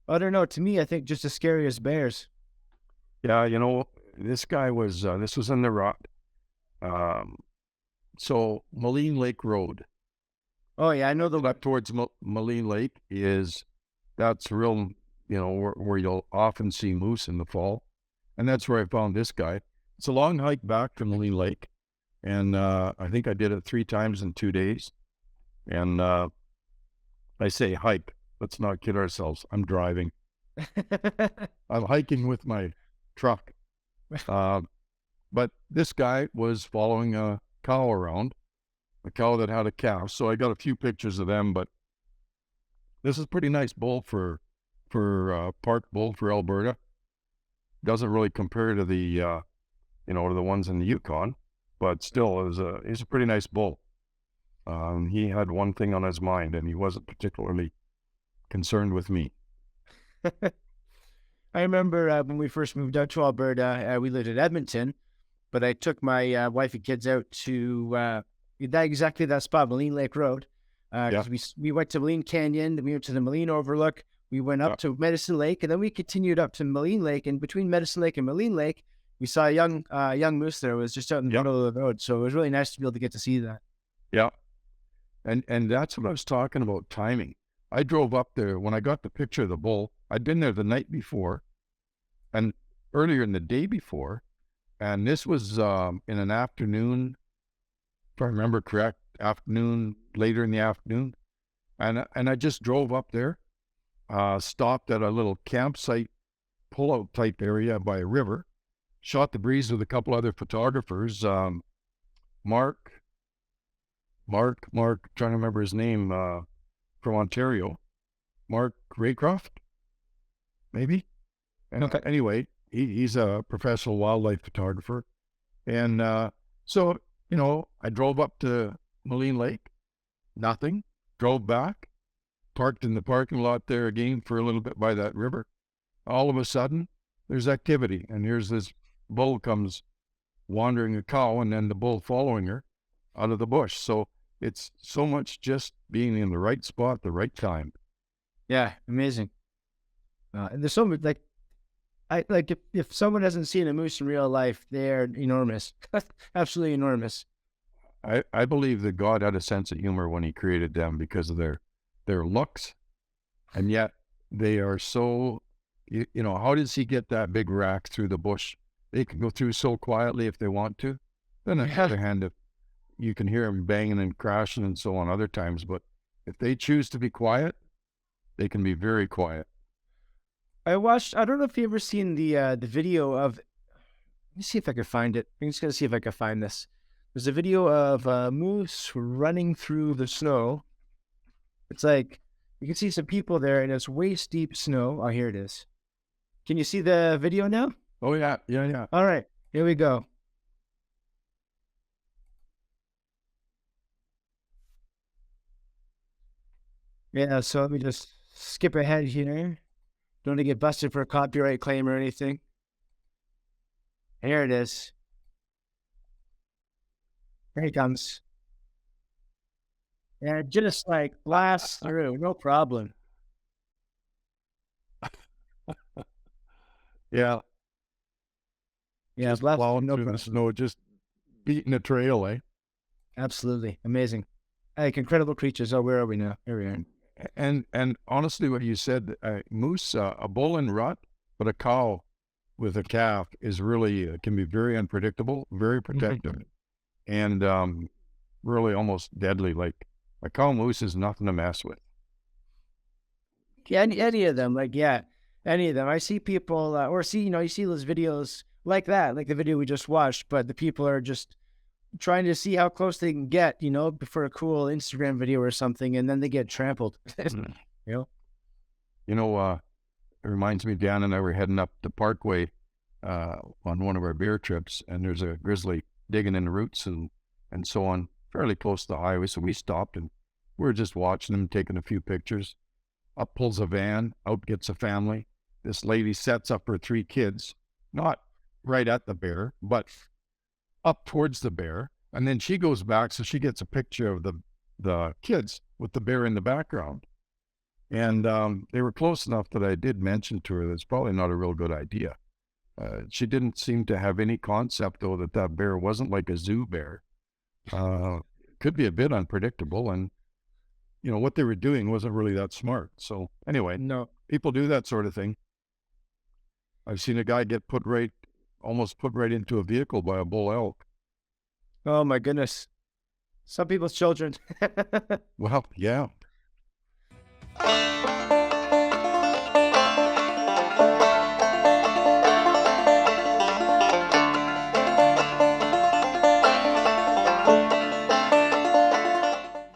I don't know. To me, I think just as scary as bears. Yeah, this guy was, this was in the rut. Um, so Moline Lake Road, Oh yeah, I know the get up one. towards Moline Lake that's real, where you'll often see moose in the fall. And that's where I found this guy. It's a long hike back from Moline Lake. And I think I did it 3 times in 2 days. And I say hike. Let's not kid ourselves. I'm driving. I'm hiking with my truck. Uh, but this guy was following a cow around, a cow that had a calf. So I got a few pictures of them. But this is a pretty nice bull for park bull for Alberta. Doesn't really compare to to the ones in the Yukon, but still, he's a pretty nice bull. He had one thing on his mind, and he wasn't particularly concerned with me. I remember when we first moved out to Alberta, we lived in Edmonton, but I took my wife and kids out to exactly that spot, Moline Lake Road, Yeah, because we went to Moline Canyon, then we went to the Moline Overlook, we went yeah, up to Medicine Lake, and then we continued up to Moline Lake. And between Medicine Lake and Moline Lake, we saw a young moose there. It was just out in the yeah, middle of the road, so it was really nice to be able to get to see that. yeah. And that's what I was talking about timing. I drove up there when I got the picture of the bull. I'd been there the night before and earlier in the day before, and this was in an afternoon, if I remember correct, afternoon later in the afternoon, and I just drove up there, stopped at a little campsite pullout type area by a river, shot the breeze with a couple other photographers. Mark, Mark, trying to remember his name, from Ontario, Mark Raycroft, maybe. And Okay. anyway, he's a professional wildlife photographer. And so, I drove up to Moline Lake, nothing, drove back, parked in the parking lot there again for a little bit by that river. All of a sudden, there's activity. And here's this bull comes wandering a cow and then the bull following her out of the bush. So it's so much just being in the right spot, the right time. Yeah, amazing. And there's so much like I like if someone hasn't seen a moose in real life, they're enormous, absolutely enormous. I believe that God had a sense of humor when he created them because of their looks, and yet they are so, how does he get that big rack through the bush? They can go through so quietly if they want to. Then on the Yeah, other hand, if you can hear them banging and crashing and so on other times, but if they choose to be quiet, they can be very quiet. I watched. I don't know if you ever seen the video of. Let me see if I can find it. I'm just gonna see if I can find this. There's a video of a moose running through the snow. It's like you can see some people there, and it's waist deep snow. Oh, here it is. Can you see the video now? Oh yeah, yeah, yeah. All right, here we go. Yeah, so let me just skip ahead here. Don't want to get busted for a copyright claim or anything. Here it is. Here he comes. Yeah, just like blast through, no problem. Yeah, Yeah, just blast through, plowing no through the problem. snow, just beating a trail, eh? Absolutely amazing. Like incredible creatures. Oh, where are we now? Here we are. And honestly, what you said, moose, a bull in rut, but a cow with a calf is really can be very unpredictable, very protective, Mhm. and really almost deadly. Like a cow moose is nothing to mess with. Yeah, any of them, like yeah, any of them. I see people, or see you see those videos like that, like the video we just watched, but the people are just trying to see how close they can get, for a cool Instagram video or something, and then they get trampled. Mm. you know? You know, it reminds me. Dan and I were heading up the Parkway on one of our beer trips, and there's a grizzly digging in the roots and so on, fairly close to the highway. So we stopped and we are just watching him, taking a few pictures. Up pulls a van, out gets a family. This lady sets up her 3 kids, not right at the bear, but up towards the bear. And then she goes back, so she gets a picture of the kids with the bear in the background. And they were close enough that I did mention to her that's probably not a real good idea. She didn't seem to have any concept, though, that that bear wasn't like a zoo bear. Could be a bit unpredictable, and what they were doing wasn't really that smart. So anyway, No. people do that sort of thing. I've seen a guy get almost put right into a vehicle by a bull elk. Oh my goodness. Some people's children. Well, yeah,